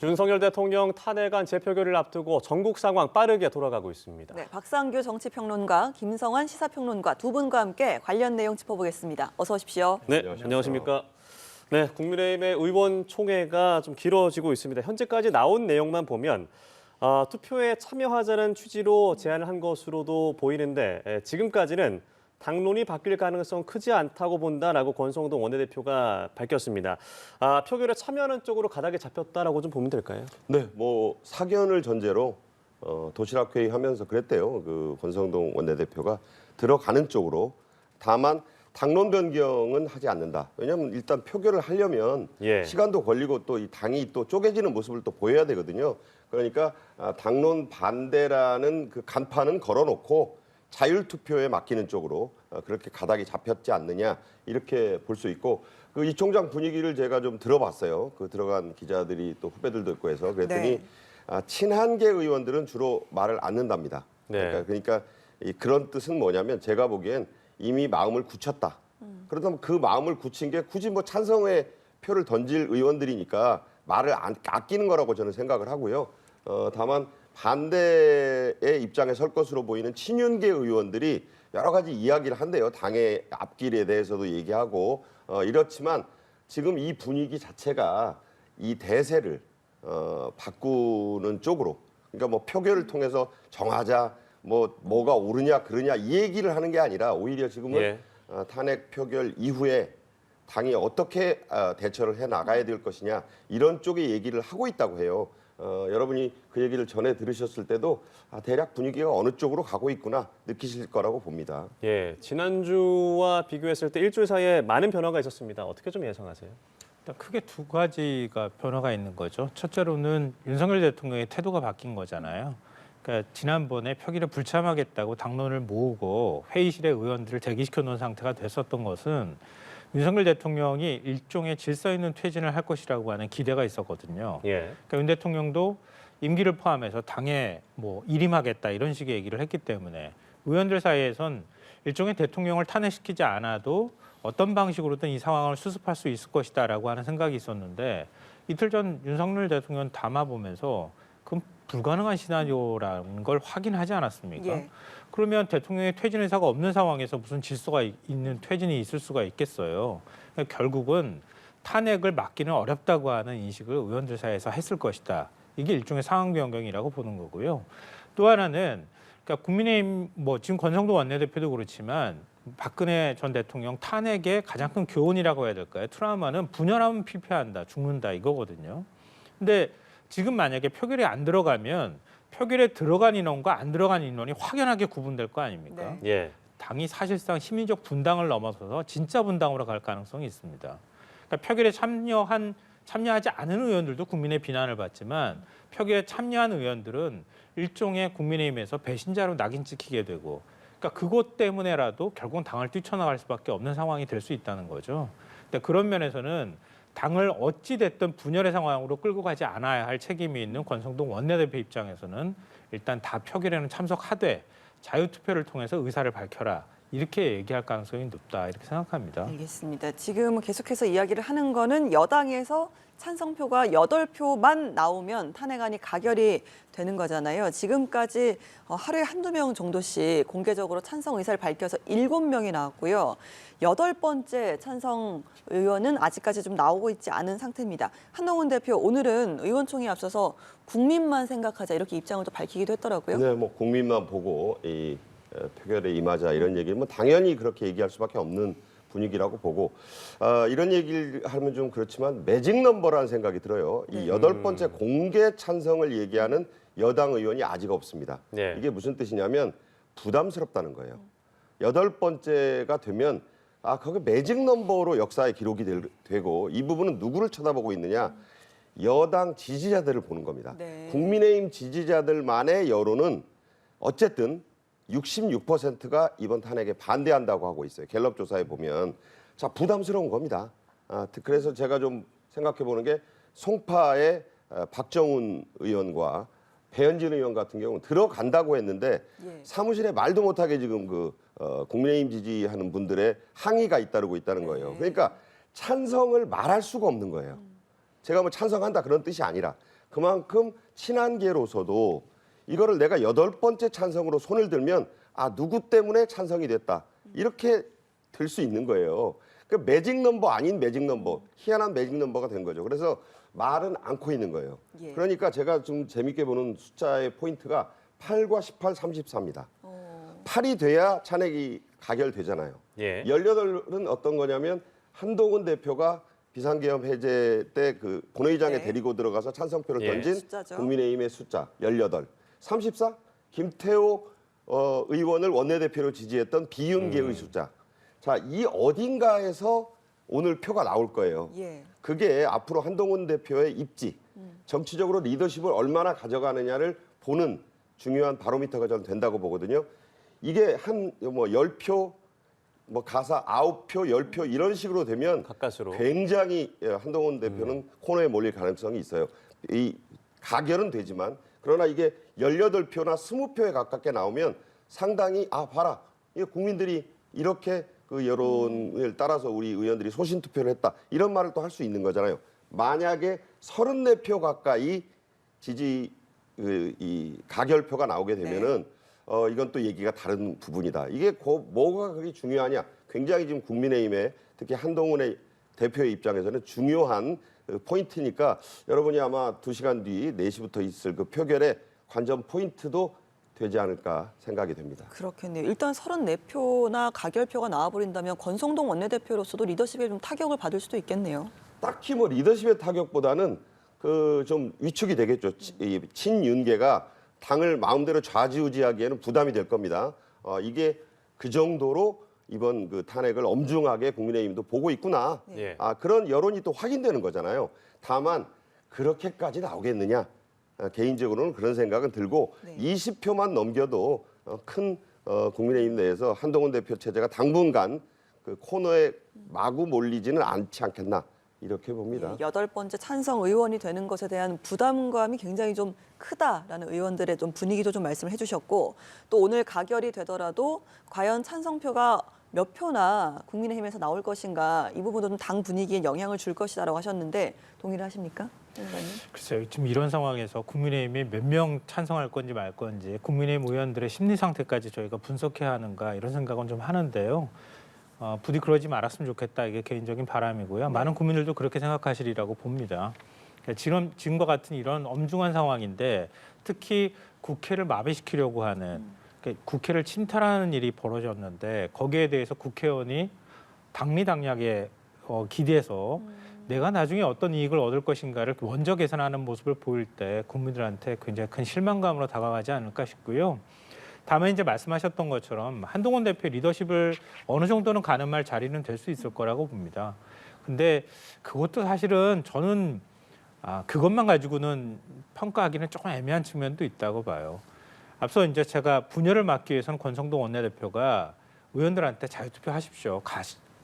윤석열 대통령 탄핵안 재표결을 앞두고 전국 상황 빠르게 돌아가고 있습니다. 네, 박상규 정치평론가, 김성환 시사평론가 두 분과 함께 관련 내용 짚어보겠습니다. 어서 오십시오. 네, 안녕하십니까. 네, 국민의힘의 의원총회가 좀 길어지고 있습니다. 현재까지 나온 내용만 보면 투표에 참여하자는 취지로 제안을 한 것으로도 보이는데 지금까지는 당론이 바뀔 가능성 크지 않다고 본다라고 권성동 원내대표가 밝혔습니다. 표결에 참여하는 쪽으로 가닥이 잡혔다라고 좀 보면 될까요? 네, 뭐 사견을 전제로 도시락 회의하면서 그랬대요. 그 권성동 원내대표가 들어가는 쪽으로. 다만 당론 변경은 하지 않는다. 왜냐하면 일단 표결을 하려면 시간도 걸리고 또 이 당이 또 쪼개지는 모습을 또 보여야 되거든요. 그러니까 당론 반대라는 그 간판은 걸어놓고 자율투표에 맡기는 쪽으로 그렇게 가닥이 잡혔지 않느냐 이렇게 볼 수 있고 이 총장 분위기를 제가 좀 들어봤어요. 그 들어간 기자들이 또 후배들도 있고 해서 그랬더니 친한계 의원들은 주로 말을 안 는답니다. 그러니까 그런 뜻은 뭐냐면 제가 보기엔 이미 마음을 굳혔다. 그렇다면 그 마음을 굳힌 게 굳이 뭐 찬성의 표를 던질 의원들이니까 말을 아끼는 거라고 저는 생각을 하고요. 다만 반대의 입장에 설 것으로 보이는 친윤계 의원들이 여러 가지 이야기를 한대요. 당의 앞길에 대해서도 얘기하고 이렇지만 지금 이 분위기 자체가 이 대세를 바꾸는 쪽으로 그러니까 뭐 표결을 통해서 정하자 뭐가 옳으냐 그르냐 이 얘기를 하는 게 아니라 오히려 지금은 탄핵 표결 이후에 당이 어떻게 대처를 해 나가야 될 것이냐 이런 쪽의 얘기를 하고 있다고 해요. 여러분이 그 얘기를 전에 들으셨을 때도 대략 분위기가 어느 쪽으로 가고 있구나 느끼실 거라고 봅니다. 예, 지난주와 비교했을 때 일주일 사이에 많은 변화가 있었습니다. 어떻게 좀 예상하세요? 일단 크게 두 가지가 변화가 있는 거죠. 첫째로는 윤석열 대통령의 태도가 바뀐 거잖아요. 그러니까 지난번에 표결에 불참하겠다고 당론을 모으고 회의실에 의원들을 대기시켜 놓은 상태가 됐었던 것은 윤석열 대통령이 일종의 질서 있는 퇴진을 할 것이라고 하는 기대가 있었거든요. 그러니까 윤 대통령도 임기를 포함해서 당에 뭐 일임하겠다 이런 식의 얘기를 했기 때문에 의원들 사이에선 일종의 대통령을 탄핵시키지 않아도 어떤 방식으로든 이 상황을 수습할 수 있을 것이다라고 하는 생각이 있었는데 이틀 전 윤석열 대통령 담아보면서 그건 불가능한 시나리오라는 걸 확인하지 않았습니까? 그러면 대통령의 퇴진 의사가 없는 상황에서 무슨 질서가 있는 퇴진이 있을 수가 있겠어요. 그러니까 결국은 탄핵을 막기는 어렵다고 하는 인식을 의원들 사이에서 했을 것이다. 이게 일종의 상황 변경이라고 보는 거고요. 또 하나는 그러니까 국민의힘 지금 권성동 원내대표도 그렇지만 박근혜 전 대통령 탄핵의 가장 큰 교훈이라고 해야 될까요? 트라우마는 분열하면 필패한다, 죽는다 이거거든요. 근데 지금 만약에 표결에 안 들어가면 표결에 들어간 인원과 안 들어간 인원이 확연하게 구분될 거 아닙니까? 당이 사실상 심리적 분당을 넘어서서 진짜 분당으로 갈 가능성이 있습니다. 그러니까 표결에 참여하지 않은 의원들도 국민의 비난을 받지만 표결에 참여한 의원들은 일종의 국민의힘에서 배신자로 낙인 찍히게 되고 그러니까 그것 때문에라도 결국은 당을 뛰쳐나갈 수밖에 없는 상황이 될 수 있다는 거죠. 근데 그런 면에서는 당을 어찌 됐든 분열의 상황으로 끌고 가지 않아야 할 책임이 있는 권성동 원내대표 입장에서는 일단 다 표결에는 참석하되 자유투표를 통해서 의사를 밝혀라. 이렇게 얘기할 가능성이 높다. 이렇게 생각합니다. 알겠습니다. 지금 계속해서 이야기를 하는 거는 여당에서 찬성표가 8표만 나오면 탄핵안이 가결이 되는 거잖아요. 지금까지 하루에 한두 명 정도씩 공개적으로 찬성 의사를 밝혀서 7명이 나왔고요. 8번째 찬성 의원은 아직까지 좀 나오고 있지 않은 상태입니다. 한동훈 대표 오늘은 의원총회에 앞서서 국민만 생각하자 이렇게 입장을 또 밝히기도 했더라고요. 네, 뭐 국민만 보고 이 표결에 임하자 이런 얘기를 당연히 그렇게 얘기할 수밖에 없는 분위기라고 보고 이런 얘기를 하면 좀 그렇지만 매직 넘버라는 생각이 들어요. 이 8번째 공개 찬성을 얘기하는 여당 의원이 아직 없습니다. 이게 무슨 뜻이냐면 부담스럽다는 거예요. 8번째가 되면 거기 매직 넘버로 역사에 기록이 되고 이 부분은 누구를 쳐다보고 있느냐? 여당 지지자들을 보는 겁니다. 국민의힘 지지자들만의 여론은 어쨌든 66%가 이번 탄핵에 반대한다고 하고 있어요. 갤럽 조사에 보면. 자, 부담스러운 겁니다. 그래서 제가 좀 생각해 보는 게 송파의 박정훈 의원과 배현진 의원 같은 경우는 들어간다고 했는데 사무실에 말도 못하게 지금 국민의힘 지지하는 분들의 항의가 잇따르고 있다는 거예요. 그러니까 찬성을 말할 수가 없는 거예요. 제가 뭐 찬성한다 그런 뜻이 아니라 그만큼 친한계로서도 이거를 내가 8번째 찬성으로 손을 들면 아 누구 때문에 찬성이 됐다 이렇게 될 수 있는 거예요. 그 매직 넘버 아닌 매직 넘버, 희한한 매직 넘버가 된 거죠. 그래서 말은 않고 있는 거예요. 예. 그러니까 제가 좀 재밌게 보는 숫자의 포인트가 8과 18, 34입니다. 8이 돼야 탄핵이 가결되잖아요. 예. 18은 어떤 거냐면 한동훈 대표가 비상계엄 해제 때 그 본회의장에 네. 데리고 들어가서 찬성표를 예. 던진 숫자죠. 국민의힘의 숫자 18. 34 김태호 의원을 원내대표로 지지했던 비윤계의 숫자. 자, 이 어딘가에서 오늘 표가 나올 거예요. 예. 그게 앞으로 한동훈 대표의 입지, 정치적으로 리더십을 얼마나 가져가느냐를 보는 중요한 바로미터가 저는 된다고 보거든요. 이게 한 뭐 10표, 뭐 가사 9표, 10표 이런 식으로 되면 가까스로. 굉장히 한동훈 대표는 코너에 몰릴 가능성이 있어요. 이 가결은 되지만 그러나 이게 18표나 20표에 가깝게 나오면 상당히 아 봐라. 이게 국민들이 이렇게 그 여론을 따라서 우리 의원들이 소신 투표를 했다. 이런 말을 또 할 수 있는 거잖아요. 만약에 34표 가까이 지지 이 가결표가 나오게 되면은 이건 또 얘기가 다른 부분이다. 이게 뭐가 그렇게 중요하냐? 굉장히 지금 국민의힘에 특히 한동훈의 대표의 입장에서는 중요한 포인트니까 여러분이 아마 2시간 뒤 4시부터 있을 그 표결의 관전 포인트도 되지 않을까 생각이 됩니다. 그렇겠네요. 일단 34표나 가결표가 나와버린다면 권성동 원내대표로서도 리더십에 좀 타격을 받을 수도 있겠네요. 딱히 뭐 리더십의 타격보다는 그 좀 위축이 되겠죠. 이 친윤계가 당을 마음대로 좌지우지하기에는 부담이 될 겁니다. 이게 그 정도로 이번 그 탄핵을 엄중하게 국민의힘도 보고 있구나. 예. 그런 여론이 또 확인되는 거잖아요. 다만 그렇게까지 나오겠느냐? 개인적으로는 그런 생각은 들고 네. 20표만 넘겨도 큰 국민의힘 내에서 한동훈 대표 체제가 당분간 그 코너에 마구 몰리지는 않지 않겠나 이렇게 봅니다. 8번째 찬성 의원이 되는 것에 대한 부담감이 굉장히 좀 크다라는 의원들의 좀 분위기도 좀 말씀을 해주셨고 또 오늘 가결이 되더라도 과연 찬성표가 몇 표나 국민의힘에서 나올 것인가 이 부분도 좀 당 분위기에 영향을 줄 것이다라고 하셨는데 동의를 하십니까? 의원님? 글쎄요. 지금 이런 상황에서 국민의힘이 몇 명 찬성할 건지 말 건지 국민의힘 의원들의 심리 상태까지 저희가 분석해야 하는가 이런 생각은 좀 하는데요. 부디 그러지 말았으면 좋겠다. 이게 개인적인 바람이고요. 많은 국민들도 그렇게 생각하시리라고 봅니다. 지금과 같은 이런 엄중한 상황인데 특히 국회를 마비시키려고 하는 국회를 침탈하는 일이 벌어졌는데 거기에 대해서 국회의원이 당리당략에 기대서 내가 나중에 어떤 이익을 얻을 것인가를 먼저 계산하는 모습을 보일 때 국민들한테 굉장히 큰 실망감으로 다가가지 않을까 싶고요. 다만 이제 말씀하셨던 것처럼 한동훈 대표의 리더십을 어느 정도는 가늠할 자리는 될 수 있을 거라고 봅니다. 근데 그것도 사실은 저는 그것만 가지고는 평가하기는 조금 애매한 측면도 있다고 봐요. 앞서 이제 제가 분열을 막기 위해서는 권성동 원내대표가 의원들한테 자유투표 하십시오.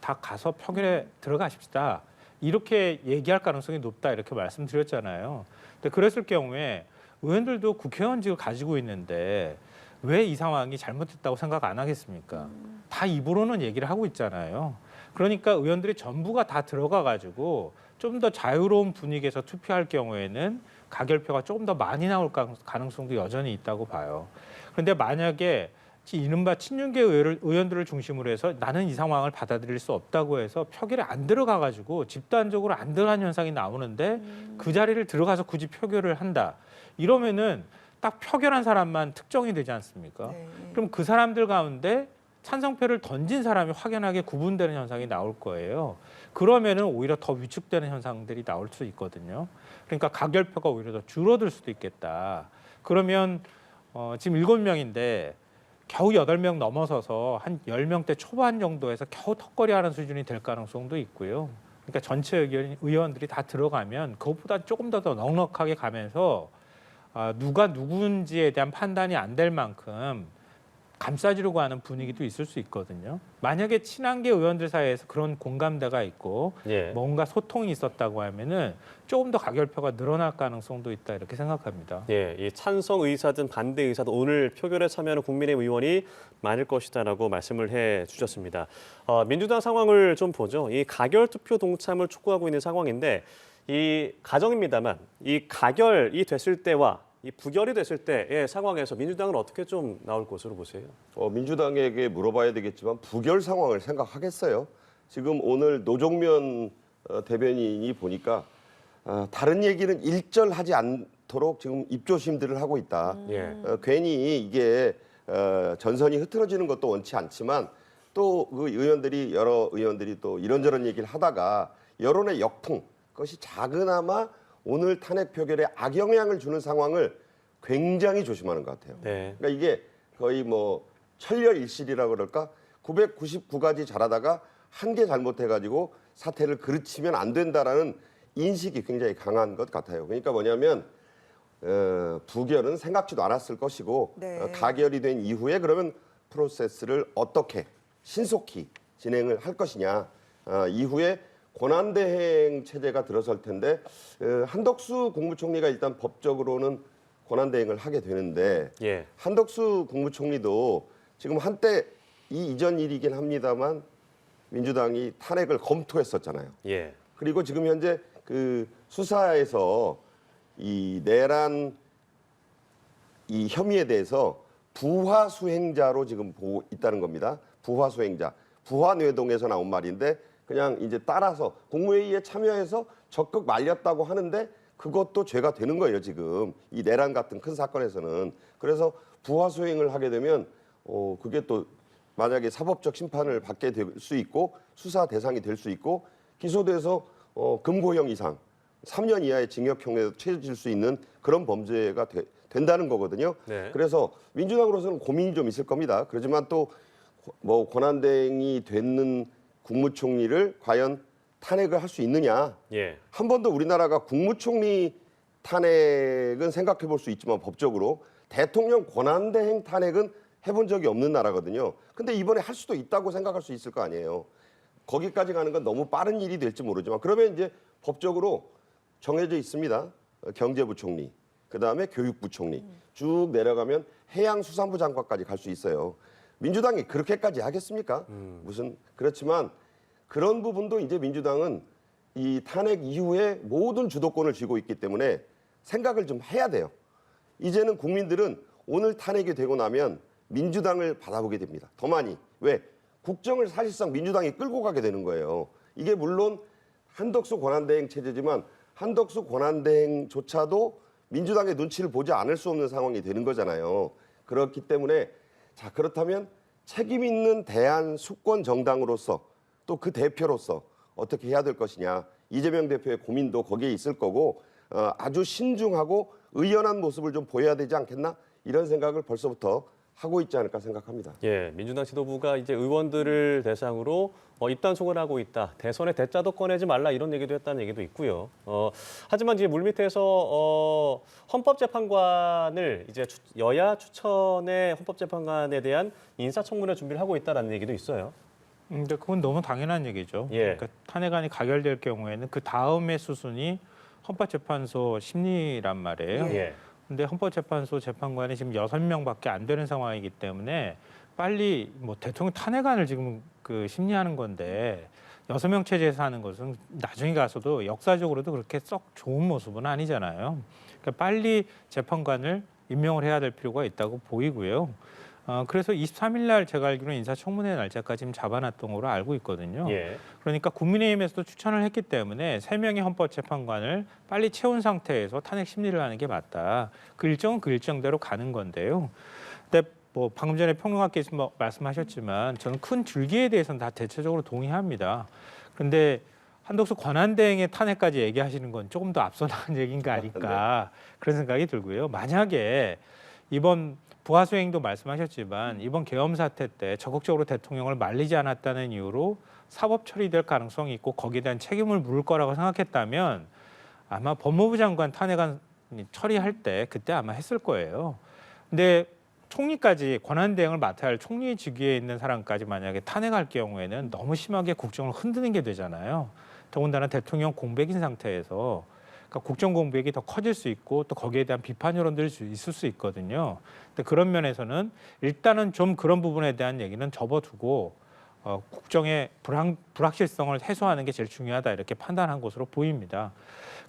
다 가서 표결에 들어가십시다. 이렇게 얘기할 가능성이 높다 이렇게 말씀드렸잖아요. 근데 그랬을 경우에 의원들도 국회의원직을 가지고 있는데 왜 이 상황이 잘못됐다고 생각 안 하겠습니까? 다 입으로는 얘기를 하고 있잖아요. 그러니까 의원들이 전부가 다 들어가가지고 좀 더 자유로운 분위기에서 투표할 경우에는 가결표가 조금 더 많이 나올 가능성도 여전히 있다고 봐요. 그런데 만약에 이른바 친윤계 의원들을 중심으로 해서 나는 이 상황을 받아들일 수 없다고 해서 표결에 안 들어가가지고 집단적으로 안 들어가는 현상이 나오는데 그 자리를 들어가서 굳이 표결을 한다. 이러면은 딱 표결한 사람만 특정이 되지 않습니까? 네. 그럼 그 사람들 가운데 찬성표를 던진 사람이 확연하게 구분되는 현상이 나올 거예요. 그러면은 오히려 더 위축되는 현상들이 나올 수 있거든요. 그러니까 가결표가 오히려 더 줄어들 수도 있겠다. 그러면 지금 7명인데 겨우 8명 넘어서서 한 10명대 초반 정도에서 겨우 턱걸이하는 수준이 될 가능성도 있고요. 그러니까 전체 의원들이 다 들어가면 그것보다 조금 더 넉넉하게 가면서 누가 누군지에 대한 판단이 안 될 만큼 감싸주려고 하는 분위기도 있을 수 있거든요. 만약에 친한계 의원들 사이에서 그런 공감대가 있고 예. 뭔가 소통이 있었다고 하면은 조금 더 가결표가 늘어날 가능성도 있다 이렇게 생각합니다. 예, 이 찬성 의사든 반대 의사든 오늘 표결에 참여하는 국민의힘 의원이 많을 것이다라고 말씀을 해주셨습니다. 민주당 상황을 좀 보죠. 이 가결 투표 동참을 촉구하고 있는 상황인데 이 가정입니다만 이 가결이 됐을 때와 이 부결이 됐을 때의 상황에서 민주당은 어떻게 좀 나올 것으로 보세요? 민주당에게 물어봐야 되겠지만 부결 상황을 생각하겠어요. 지금 오늘 노종면 대변인이 보니까 다른 얘기는 일절하지 않도록 지금 입조심들을 하고 있다. 예. 괜히 이게 전선이 흐트러지는 것도 원치 않지만 또 그 여러 의원들이 또 이런저런 얘기를 하다가 여론의 역풍 그것이 작으나마 오늘 탄핵 표결에 악영향을 주는 상황을 굉장히 조심하는 것 같아요. 네. 그러니까 이게 거의 뭐 천렬일실이라고 그럴까? 999가지 잘하다가 한 개 잘못해가지고 사태를 그르치면 안 된다라는 인식이 굉장히 강한 것 같아요. 그러니까 뭐냐면 부결은 생각지도 않았을 것이고 네. 가결이 된 이후에 그러면 프로세스를 어떻게 신속히 진행을 할 것이냐. 이후에 권한대행 체제가 들어설 텐데 한덕수 국무총리가 일단 법적으로는 권한대행을 하게 되는데 예. 한덕수 국무총리도 지금 한때 이 이전 일이긴 합니다만 민주당이 탄핵을 검토했었잖아요. 예. 그리고 지금 현재 그 수사에서 이 내란 이 혐의에 대해서 부하 수행자로 지금 보고 있다는 겁니다. 부하 수행자. 부하뇌동에서 나온 말인데 그냥 이제 따라서 국무회의에 참여해서 적극 말렸다고 하는데 그것도 죄가 되는 거예요, 지금. 이 내란 같은 큰 사건에서는. 그래서 부하 수행을 하게 되면 그게 또 만약에 사법적 심판을 받게 될 수 있고 수사 대상이 될 수 있고 기소돼서 금고형 이상 3년 이하의 징역형에 처해질 수 있는 그런 범죄가 된다는 거거든요. 네. 그래서 민주당으로서는 고민이 좀 있을 겁니다. 그렇지만 또 뭐 권한대행이 되는 국무총리를 과연 탄핵을 할 수 있느냐. 예. 한 번도 우리나라가 국무총리 탄핵은 생각해 볼 수 있지만 법적으로 대통령 권한대행 탄핵은 해본 적이 없는 나라거든요. 근데 이번에 할 수도 있다고 생각할 수 있을 거 아니에요. 거기까지 가는 건 너무 빠른 일이 될지 모르지만 그러면 이제 법적으로 정해져 있습니다. 경제부총리, 그다음에 교육부총리 쭉 내려가면 해양수산부 장관까지 갈 수 있어요. 민주당이 그렇게까지 하겠습니까? 무슨 그렇지만 그런 부분도 이제 민주당은 이 탄핵 이후에 모든 주도권을 쥐고 있기 때문에 생각을 좀 해야 돼요. 이제는 국민들은 오늘 탄핵이 되고 나면 민주당을 받아보게 됩니다. 더 많이. 왜? 국정을 사실상 민주당이 끌고 가게 되는 거예요. 이게 물론 한덕수 권한대행 체제지만 한덕수 권한대행조차도 민주당의 눈치를 보지 않을 수 없는 상황이 되는 거잖아요. 그렇기 때문에 자 그렇다면 책임 있는 대한 수권 정당으로서 또 그 대표로서 어떻게 해야 될 것이냐. 이재명 대표의 고민도 거기에 있을 거고 아주 신중하고 의연한 모습을 좀 보여야 되지 않겠나 이런 생각을 벌써부터 하고 있지 않을까 생각합니다. 예, 민주당 지도부가 이제 의원들을 대상으로 입단속을 하고 있다. 대선에 대짜도 꺼내지 말라 이런 얘기도 했다는 얘기도 있고요. 하지만 이제 물밑에서 헌법재판관을 이제 여야 추천의 헌법재판관에 대한 인사청문회 준비를 하고 있다라는 얘기도 있어요. 근데 그건 너무 당연한 얘기죠. 예. 그러니까 탄핵안이 가결될 경우에는 그 다음의 수순이 헌법재판소 심리란 말이에요. 예. 근데 헌법재판소 재판관이 지금 6명밖에 안 되는 상황이기 때문에 빨리 뭐 대통령 탄핵안을 지금 그 심리하는 건데 6명 체제에서 하는 것은 나중에 가서도 역사적으로도 그렇게 썩 좋은 모습은 아니잖아요. 그러니까 빨리 재판관을 임명을 해야 될 필요가 있다고 보이고요. 그래서 23일 날 제가 알기로는 인사청문회 날짜까지 지금 잡아놨던 걸로 알고 있거든요. 예. 그러니까 국민의힘에서도 추천을 했기 때문에 3명의 헌법재판관을 빨리 채운 상태에서 탄핵 심리를 하는 게 맞다. 그 일정은 그 일정대로 가는 건데요. 근데 뭐 방금 전에 평론가께서 말씀하셨지만 저는 큰 줄기에 대해서는 다 대체적으로 동의합니다. 그런데 한덕수 권한대행의 탄핵까지 얘기하시는 건 조금 더 앞서 나간 얘기인 거 아닐까 그런 생각이 들고요. 만약에 이번 부하수행도 말씀하셨지만 이번 계엄 사태 때 적극적으로 대통령을 말리지 않았다는 이유로 사법 처리될 가능성이 있고 거기에 대한 책임을 물을 거라고 생각했다면 아마 법무부 장관 탄핵안 처리할 때 그때 아마 했을 거예요. 근데 총리까지 권한대행을 맡아야 할 총리 직위에 있는 사람까지 만약에 탄핵할 경우에는 너무 심하게 국정을 흔드는 게 되잖아요. 더군다나 대통령 공백인 상태에서 그러니까 국정 공백이 더 커질 수 있고 또 거기에 대한 비판 여론들이 있을 수 있거든요. 근데 그런 면에서는 일단은 좀 그런 부분에 대한 얘기는 접어두고 국정의 불확실성을 해소하는 게 제일 중요하다 이렇게 판단한 것으로 보입니다.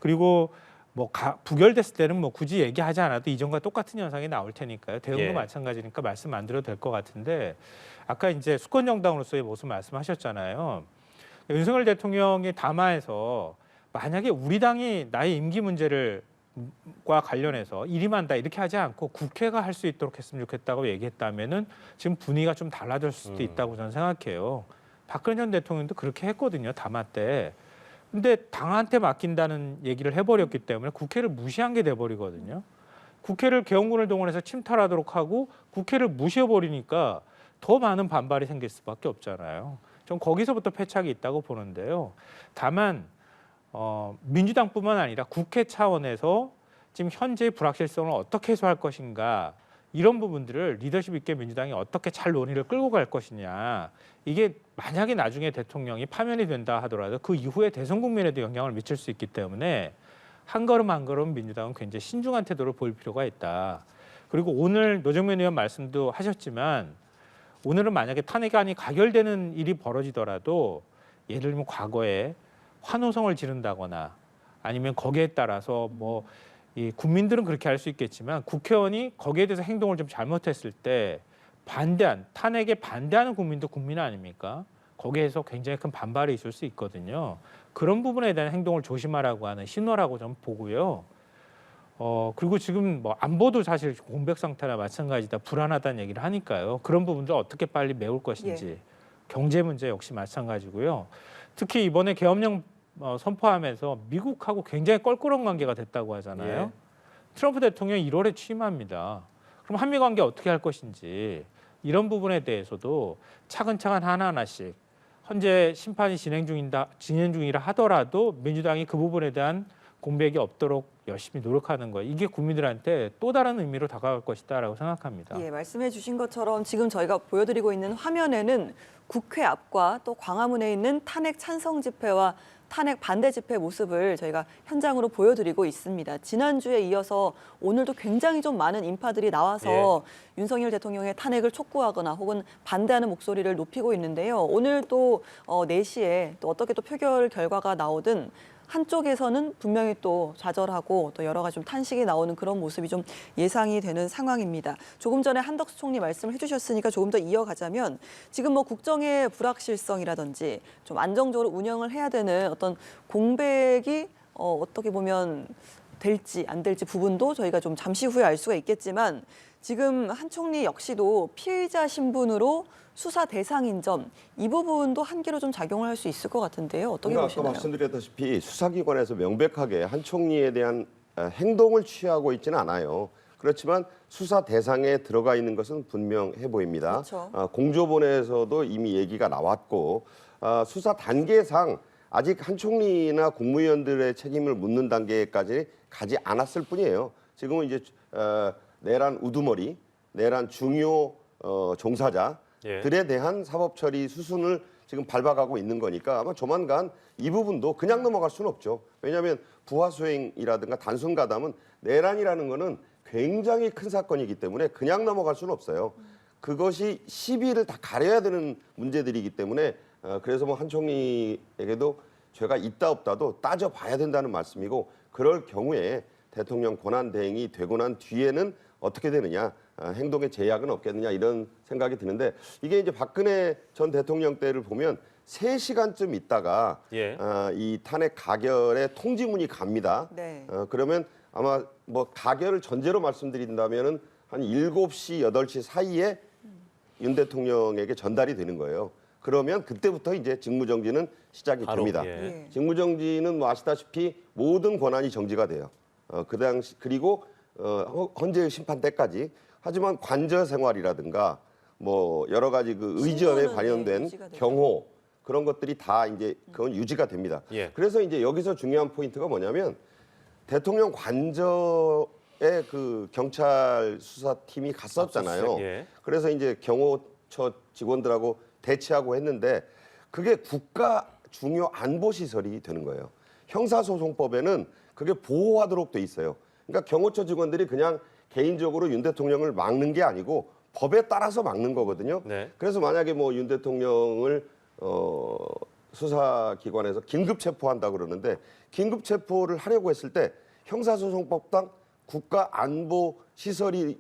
그리고 뭐 부결됐을 때는 뭐 굳이 얘기하지 않아도 이전과 똑같은 현상이 나올 테니까요. 대응도 예. 마찬가지니까 말씀 안 드려도 될 것 같은데 아까 이제 수권 정당으로서의 모습 말씀하셨잖아요. 윤석열 대통령이 담화에서 만약에 우리 당이 나의 임기 문제를 과 관련해서 일임한다 이렇게 하지 않고 국회가 할 수 있도록 했으면 좋겠다고 얘기했다면은 지금 분위기가 좀 달라질 수도 있다고 저는 생각해요. 박근혜 전 대통령도 그렇게 했거든요. 담화 때. 근데 당한테 맡긴다는 얘기를 해버렸기 때문에 국회를 무시한 게 돼버리거든요. 국회를 개헌군을 동원해서 침탈하도록 하고 국회를 무시해버리니까 더 많은 반발이 생길 수밖에 없잖아요. 전 거기서부터 패착이 있다고 보는데요. 다만 민주당뿐만 아니라 국회 차원에서 지금 현재의 불확실성을 어떻게 해소할 것인가 이런 부분들을 리더십 있게 민주당이 어떻게 잘 논의를 끌고 갈 것이냐 이게 만약에 나중에 대통령이 파면이 된다 하더라도 그 이후에 대선 국면에도 영향을 미칠 수 있기 때문에 한 걸음 한 걸음 민주당은 굉장히 신중한 태도를 보일 필요가 있다. 그리고 오늘 노정면 의원 말씀도 하셨지만 오늘은 만약에 탄핵안이 가결되는 일이 벌어지더라도 예를 들면 과거에 환호성을 지른다거나 아니면 거기에 따라서 뭐 이 국민들은 그렇게 할 수 있겠지만 국회의원이 거기에 대해서 행동을 좀 잘못했을 때 탄핵에 반대하는 국민도 국민 아닙니까? 거기에서 굉장히 큰 반발이 있을 수 있거든요. 그런 부분에 대한 행동을 조심하라고 하는 신호라고 좀 보고요. 그리고 지금 뭐 안보도 사실 공백 상태나 마찬가지다 불안하다는 얘기를 하니까요. 그런 부분들 어떻게 빨리 메울 것인지 예. 경제 문제 역시 마찬가지고요. 특히 이번에 계엄령 선포하면서 미국하고 굉장히 껄끄러운 관계가 됐다고 하잖아요. 예. 트럼프 대통령이 1월에 취임합니다. 그럼 한미 관계 어떻게 할 것인지 이런 부분에 대해서도 차근차근 하나하나씩 현재 심판이 진행 중이라 하더라도 민주당이 그 부분에 대한 공백이 없도록 열심히 노력하는 거예요. 이게 국민들한테 또 다른 의미로 다가갈 것이다라고 생각합니다. 예, 말씀해 주신 것처럼 지금 저희가 보여드리고 있는 화면에는 국회 앞과 또 광화문에 있는 탄핵 찬성 집회와 탄핵 반대 집회 모습을 저희가 현장으로 보여드리고 있습니다. 지난주에 이어서 오늘도 굉장히 좀 많은 인파들이 나와서 윤석열 대통령의 탄핵을 촉구하거나 혹은 반대하는 목소리를 높이고 있는데요. 오늘 또 4시에 또 어떻게 또 표결 결과가 나오든 한쪽에서는 분명히 또 좌절하고 또 여러 가지 좀 탄식이 나오는 그런 모습이 좀 예상이 되는 상황입니다. 조금 전에 한덕수 총리 말씀을 해주셨으니까 조금 더 이어가자면 지금 뭐 국정의 불확실성이라든지 좀 안정적으로 운영을 해야 되는 어떤 공백이 어떻게 보면 될지 안 될지 부분도 저희가 좀 잠시 후에 알 수가 있겠지만 지금 한 총리 역시도 피의자 신분으로 수사 대상인 점, 이 부분도 한계로 좀 작용을 할 수 있을 것 같은데요. 어떻게 아까 보시나요? 말씀드렸다시피 수사기관에서 명백하게 한 총리에 대한 행동을 취하고 있지는 않아요. 그렇지만 수사 대상에 들어가 있는 것은 분명해 보입니다. 그렇죠. 공조본에서도 이미 얘기가 나왔고 수사 단계상 아직 한 총리나 국무위원들의 책임을 묻는 단계까지 가지 않았을 뿐이에요. 지금은 이제 내란 우두머리, 내란 중요 종사자들에 대한 사법 처리 수순을 지금 밟아가고 있는 거니까 아마 조만간 이 부분도 그냥 넘어갈 수는 없죠. 왜냐하면 부하 수행이라든가 단순 가담은 내란이라는 거는 굉장히 큰 사건이기 때문에 그냥 넘어갈 수는 없어요. 그것이 시비를 다 가려야 되는 문제들이기 때문에 그래서 뭐 한 총리에게도 죄가 있다 없다도 따져봐야 된다는 말씀이고 그럴 경우에 대통령 권한 대행이 되고 난 뒤에는 어떻게 되느냐, 행동에 제약은 없겠느냐 이런 생각이 드는데 이게 이제 박근혜 전 대통령 때를 보면 3시간쯤 있다가 이 탄핵 가결의 통지문이 갑니다. 네. 그러면 아마 뭐 가결을 전제로 말씀드린다면은 한 7시, 8시 사이에 윤 대통령에게 전달이 되는 거예요. 그러면 그때부터 이제 직무정지는 시작이 됩니다. 예. 직무정지는 뭐 아시다시피 모든 권한이 정지가 돼요. 그 당시 그리고 헌재의 심판 때까지. 하지만 관저 생활이라든가 뭐 여러 가지 그 의전에 신고는, 관련된 유지가 되죠. 경호 그런 것들이 다 이제 그건 유지가 됩니다. 예. 그래서 이제 여기서 중요한 포인트가 뭐냐면 대통령 관저에 그 경찰 수사팀이 갔었잖아요. 예. 그래서 이제 경호처 직원들하고 대치하고 했는데 그게 국가 중요 안보 시설이 되는 거예요. 형사소송법에는 그게 보호하도록 돼 있어요. 그러니까 경호처 직원들이 그냥 개인적으로 윤 대통령을 막는 게 아니고 법에 따라서 막는 거거든요. 네. 그래서 만약에 뭐 윤 대통령을 수사기관에서 긴급 체포한다 그러는데 긴급 체포를 하려고 했을 때 형사소송법상 국가안보시설에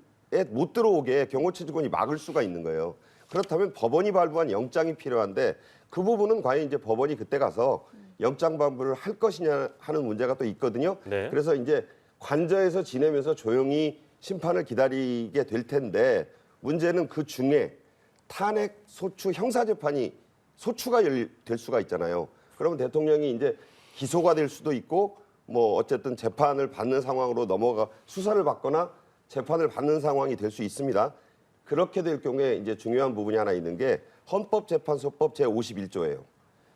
못 들어오게 경호처지권이 막을 수가 있는 거예요. 그렇다면 법원이 발부한 영장이 필요한데 그 부분은 과연 이제 법원이 그때 가서 영장 발부를 할 것이냐 하는 문제가 또 있거든요. 네. 그래서 이제 관저에서 지내면서 조용히 심판을 기다리게 될 텐데 문제는 그 중에 탄핵, 소추, 형사재판이 소추가 될 수가 있잖아요. 그러면 대통령이 이제 기소가 될 수도 있고 뭐 어쨌든 재판을 받는 상황으로 수사를 받거나 재판을 받는 상황이 될 수 있습니다. 그렇게 될 경우에 이제 중요한 부분이 하나 있는 게 헌법재판소법 제51조예요.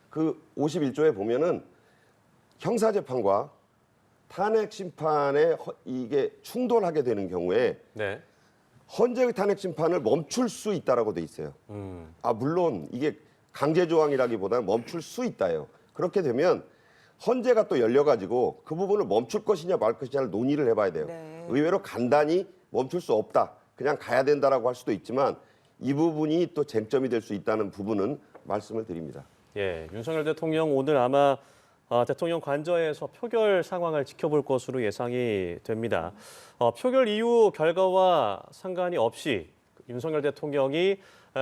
그 51조에 보면은 형사재판과 탄핵 심판에 이게 충돌하게 되는 경우에 네. 헌재의 탄핵 심판을 멈출 수 있다라고 돼 있어요. 물론 이게 강제 조항이라기보다는 멈출 수 있다예요. 그렇게 되면 헌재가 또 열려가지고 그 부분을 멈출 것이냐 말 것이냐를 논의를 해봐야 돼요. 네. 의외로 간단히 멈출 수 없다, 그냥 가야 된다라고 할 수도 있지만 이 부분이 또 쟁점이 될 수 있다는 부분은 말씀을 드립니다. 예, 윤석열 대통령 오늘 아마 대통령 관저에서 표결 상황을 지켜볼 것으로 예상이 됩니다. 표결 이후 결과와 상관이 없이 윤석열 대통령이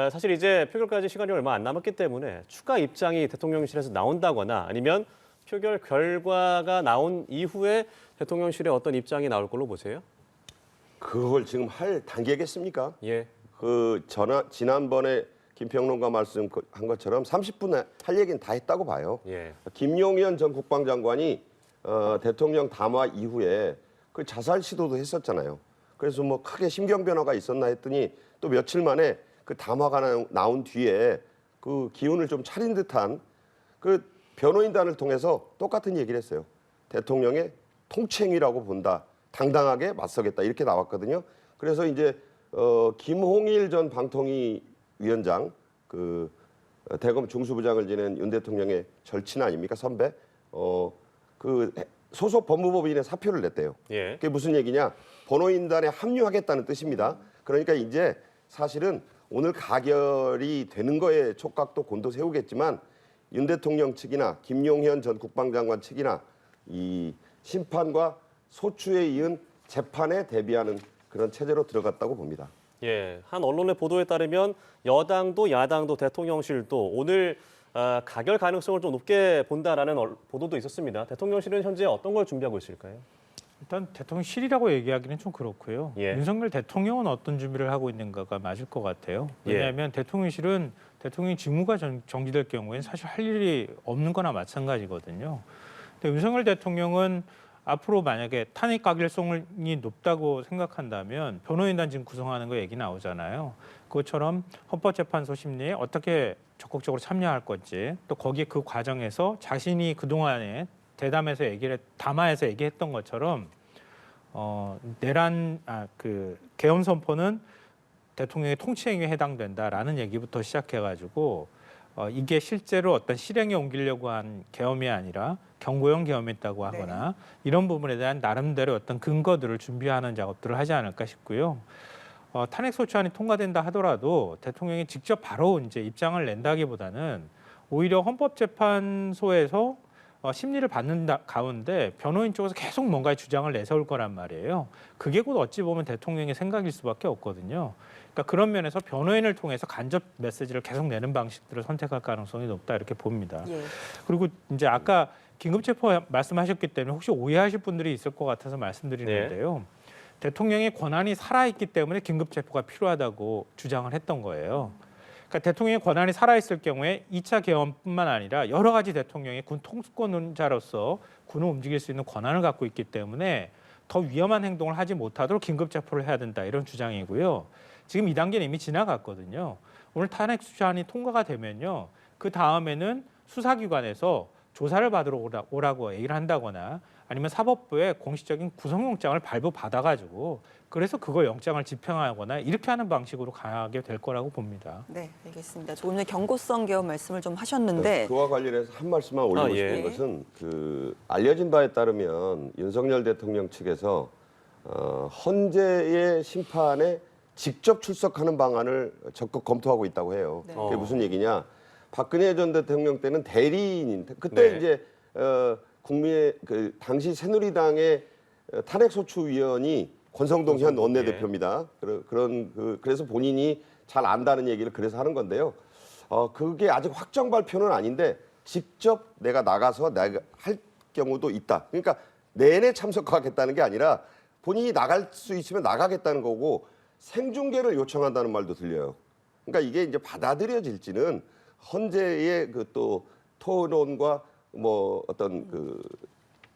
사실 이제 표결까지 시간이 얼마 안 남았기 때문에 추가 입장이 대통령실에서 나온다거나 아니면 표결 결과가 나온 이후에 대통령실에 어떤 입장이 나올 걸로 보세요? 그걸 지금 할 단계겠습니까? 예. 지난번에 김평론가 말씀한 것처럼 30분에 할 얘기는 다 했다고 봐요. 예. 김용현 전 국방장관이 대통령 담화 이후에 그 자살 시도도 했었잖아요. 그래서 뭐 크게 심경 변화가 있었나 했더니 또 며칠 만에 그 담화가 나온 뒤에 그 기운을 좀 차린 듯한 그 변호인단을 통해서 똑같은 얘기를 했어요. 대통령의 통치행위라고 본다. 당당하게 맞서겠다. 이렇게 나왔거든요. 그래서 이제 김홍일 전 방통위 위원장, 그 대검 중수부장을 지낸 윤 대통령의 절친 아닙니까? 선배. 그 소속 법무법인에 사표를 냈대요. 예. 그게 무슨 얘기냐? 변호인단에 합류하겠다는 뜻입니다. 그러니까 이제 사실은 오늘 가결이 되는 거에 촉각도 곤두세우겠지만 윤 대통령 측이나 김용현 전 국방장관 측이나 이 심판과 소추에 이은 재판에 대비하는 그런 체제로 들어갔다고 봅니다. 예, 한 언론의 보도에 따르면 여당도 야당도 대통령실도 오늘 가결 가능성을 좀 높게 본다라는 보도도 있었습니다. 대통령실은 현재 어떤 걸 준비하고 있을까요? 일단 대통령실이라고 얘기하기는 좀 그렇고요. 예. 윤석열 대통령은 어떤 준비를 하고 있는가가 맞을 것 같아요. 왜냐하면 대통령실은 대통령 직무가 정지될 경우에는 사실 할 일이 없는 거나 마찬가지거든요. 근데 윤석열 대통령은 앞으로 만약에 탄핵 가결성이 높다고 생각한다면 변호인단 지금 구성하는 거 얘기 나오잖아요. 그것처럼 헌법재판소 심리에 어떻게 적극적으로 참여할 건지 또 거기에 그 과정에서 자신이 그동안에 담화에서 얘기했던 것처럼 계엄 선포는 대통령의 통치행위에 해당된다라는 얘기부터 시작해가지고 이게 실제로 어떤 실행에 옮기려고 한 계엄이 아니라 경고형 계엄이었다고 하거나 이런 부분에 대한 나름대로 어떤 근거들을 준비하는 작업들을 하지 않을까 싶고요. 탄핵 소추안이 통과된다 하더라도 대통령이 직접 바로 이제 입장을 낸다기보다는 오히려 헌법재판소에서 심리를 받는 가운데 변호인 쪽에서 계속 뭔가의 주장을 내세울 거란 말이에요. 그게 곧 어찌 보면 대통령의 생각일 수밖에 없거든요. 그러니까 그런 면에서 변호인을 통해서 간접 메시지를 계속 내는 방식들을 선택할 가능성이 높다 이렇게 봅니다. 예. 그리고 이제 아까 긴급체포 말씀하셨기 때문에 혹시 오해하실 분들이 있을 것 같아서 말씀드리는데요. 대통령의 권한이 살아있기 때문에 긴급체포가 필요하다고 주장을 했던 거예요. 그러니까 대통령의 권한이 살아있을 경우에 2차 계엄뿐만 아니라 여러 가지 대통령이 군 통수권자로서 군을 움직일 수 있는 권한을 갖고 있기 때문에 더 위험한 행동을 하지 못하도록 긴급체포를 해야 된다 이런 주장이고요. 지금 2단계는 이미 지나갔거든요. 오늘 탄핵 소추안이 통과가 되면요. 그 다음에는 수사기관에서 조사를 받으러 오라고 얘기를 한다거나 아니면 사법부에 공식적인 구속영장을 발부받아가지고 그래서 그거 영장을 집행하거나 이렇게 하는 방식으로 가게 될 거라고 봅니다. 네, 알겠습니다. 조금 전에 경고성 계엄 말씀을 좀 하셨는데 그와 관련해서 한 말씀만 올리고 예. 싶은 것은 알려진 바에 따르면 윤석열 대통령 측에서 헌재의 심판에 직접 출석하는 방안을 적극 검토하고 있다고 해요. 네. 그게 무슨 얘기냐? 박근혜 전 대통령 때는 대리인 그때 네. 이제 국민의 그 당시 새누리당의 탄핵소추위원이 권성동 현 원내대표입니다. 그래서 본인이 잘 안다는 얘기를 그래서 하는 건데요. 그게 아직 확정 발표는 아닌데 직접 내가 나가서 내가 할 경우도 있다. 그러니까 내내 참석하겠다는 게 아니라 본인이 나갈 수 있으면 나가겠다는 거고 생중계를 요청한다는 말도 들려요. 그러니까 이게 이제 받아들여질지는 헌재의 그 또 토론과 뭐 어떤 그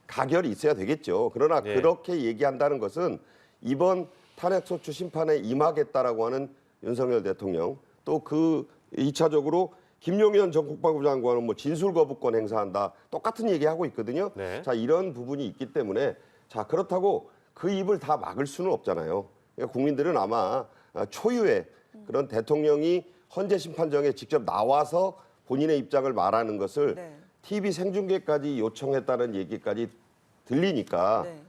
가결이 있어야 되겠죠. 그러나 네. 그렇게 얘기한다는 것은 이번 탄핵소추 심판에 임하겠다라고 하는 윤석열 대통령 또 그 2차적으로 김용현 전 국방부 장관은 뭐 진술 거부권 행사한다 똑같은 얘기하고 있거든요. 네. 자 이런 부분이 있기 때문에 자 그렇다고 그 입을 다 막을 수는 없잖아요. 그러니까 국민들은 아마 초유의 그런 대통령이 헌재 심판정에 직접 나와서 본인의 입장을 말하는 것을 네. TV 생중계까지 요청했다는 얘기까지 들리니까 네.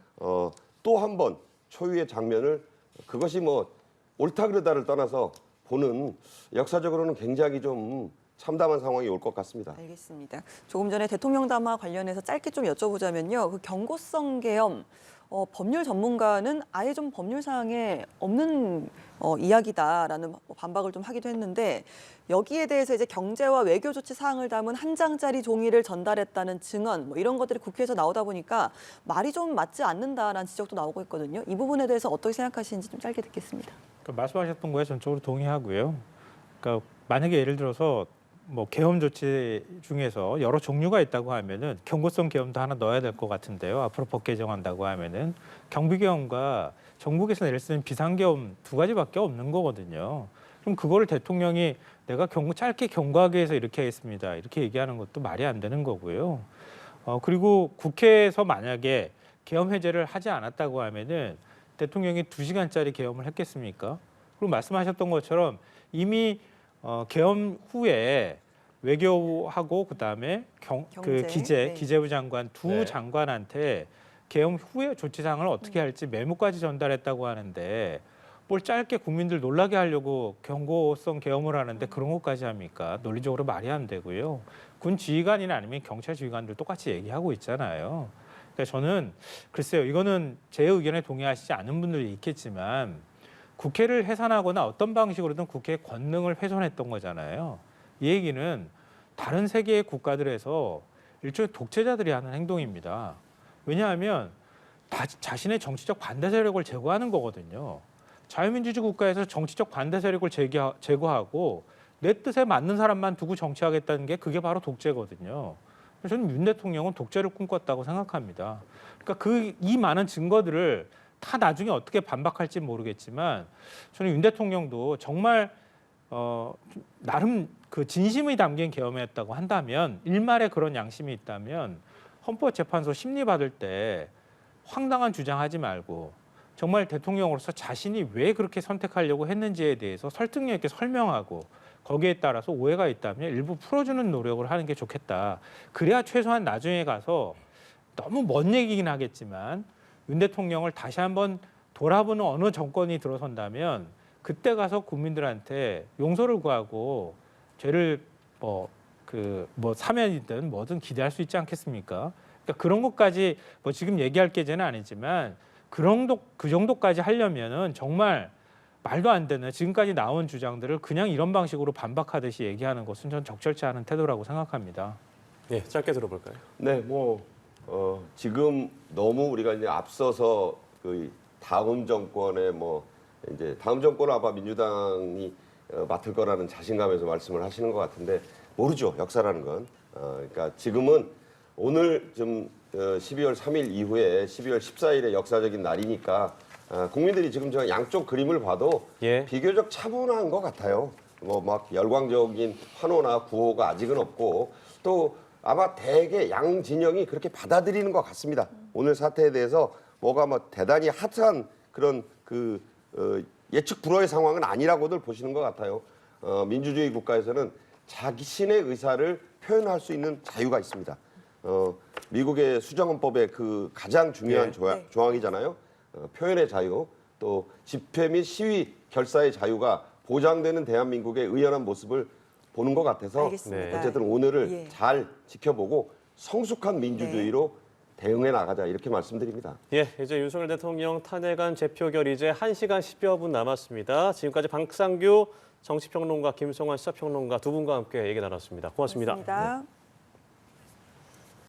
또 한 번 초유의 장면을 그것이 뭐 옳다 그르다를 떠나서 보는 역사적으로는 굉장히 좀 참담한 상황이 올 것 같습니다. 알겠습니다. 조금 전에 대통령 담화 관련해서 짧게 좀 여쭤보자면요. 그 경고성 계엄 법률 전문가는 아예 좀 법률상에 없는 이야기다라는 반박을 좀 하기도 했는데 여기에 대해서 이제 경제와 외교 조치 사항을 담은 한 장짜리 종이를 전달했다는 증언 뭐 이런 것들이 국회에서 나오다 보니까 말이 좀 맞지 않는다라는 지적도 나오고 있거든요. 이 부분에 대해서 어떻게 생각하시는지 좀 짧게 듣겠습니다. 그러니까 말씀하셨던 거에 전적으로 동의하고요. 그러니까 만약에 예를 들어서 뭐 계엄 조치 중에서 여러 종류가 있다고 하면은 경고성 계엄도 하나 넣어야 될 것 같은데요. 앞으로 법 개정한다고 하면은 경비계엄과 전국에서 내릴 수 있는 비상계엄 두 가지밖에 없는 거거든요. 그럼 그거를 대통령이 내가 짧게 경고하기 위해서 이렇게 했습니다. 이렇게 얘기하는 것도 말이 안 되는 거고요. 그리고 국회에서 만약에 계엄 해제를 하지 않았다고 하면은 대통령이 2시간짜리 계엄을 했겠습니까? 그리고 말씀하셨던 것처럼 이미 계엄 후에 외교하고 그다음에 경제. 기재부 장관 두 네. 장관한테 계엄 후에 조치 사항을 어떻게 할지 메모까지 전달했다고 하는데 뭘 짧게 국민들 놀라게 하려고 경고성 계엄을 하는데 그런 것까지 합니까? 논리적으로 말이 안 되고요. 군 지휘관이나 아니면 경찰 지휘관들 똑같이 얘기하고 있잖아요. 그러니까 저는 글쎄요. 이거는 제 의견에 동의하시지 않은 분들이 있겠지만 국회를 해산하거나 어떤 방식으로든 국회의 권능을 훼손했던 거잖아요. 이 얘기는 다른 세계의 국가들에서 일종의 독재자들이 하는 행동입니다. 왜냐하면 자신의 정치적 반대 세력을 제거하는 거거든요. 자유민주주의 국가에서 정치적 반대 세력을 제거하고 내 뜻에 맞는 사람만 두고 정치하겠다는 게 그게 바로 독재거든요. 저는 윤 대통령은 독재를 꿈꿨다고 생각합니다. 그러니까 이 많은 증거들을 다 나중에 어떻게 반박할지 모르겠지만 저는 윤 대통령도 정말 나름 그 진심이 담긴 계엄이었다고 한다면 일말의 그런 양심이 있다면 헌법재판소 심리받을 때 황당한 주장하지 말고 정말 대통령으로서 자신이 왜 그렇게 선택하려고 했는지에 대해서 설득력 있게 설명하고 거기에 따라서 오해가 있다면 일부 풀어주는 노력을 하는 게 좋겠다. 그래야 최소한 나중에 가서 너무 먼 얘기긴 하겠지만 윤 대통령을 다시 한번 돌아보는 어느 정권이 들어선다면 그때 가서 국민들한테 용서를 구하고 죄를 사면이든 뭐든 기대할 수 있지 않겠습니까? 그러니까 그런 것까지 뭐 지금 얘기할 계제는 아니지만 그 정도까지 하려면은 정말 말도 안 되는 지금까지 나온 주장들을 그냥 이런 방식으로 반박하듯이 얘기하는 것은 전 적절치 않은 태도라고 생각합니다. 네, 짧게 들어볼까요? 네, 지금 너무 우리가 이제 앞서서 그 다음 정권에 이제 다음 정권은 아마 민주당이 맡을 거라는 자신감에서 말씀을 하시는 것 같은데 모르죠, 역사라는 건. 그러니까 지금은 오늘 좀 12월 3일 이후에 12월 14일의 역사적인 날이니까 국민들이 지금 저 양쪽 그림을 봐도 예. 비교적 차분한 것 같아요. 막 열광적인 환호나 구호가 아직은 없고 또 아마 대개 양 진영이 그렇게 받아들이는 것 같습니다. 오늘 사태에 대해서 뭐가 대단히 핫한 그런 예측 불허의 상황은 아니라고들 보시는 것 같아요. 민주주의 국가에서는 자신의 의사를 표현할 수 있는 자유가 있습니다. 미국의 수정헌법의 그 가장 중요한 네. 조항이잖아요. 표현의 자유. 또 집회 및 시위 결사의 자유가 보장되는 대한민국의 의연한 모습을 보는 것 같아서 알겠습니다. 어쨌든 오늘을 예. 잘 지켜보고 성숙한 민주주의로 대응해 나가자 이렇게 말씀드립니다. 예, 이제 윤석열 대통령 탄핵안 재표결 이제 1시간 10여 분 남았습니다. 지금까지 박상규 정치평론가, 김성환 시사평론가 두 분과 함께 얘기 나눴습니다. 고맙습니다. 고맙습니다.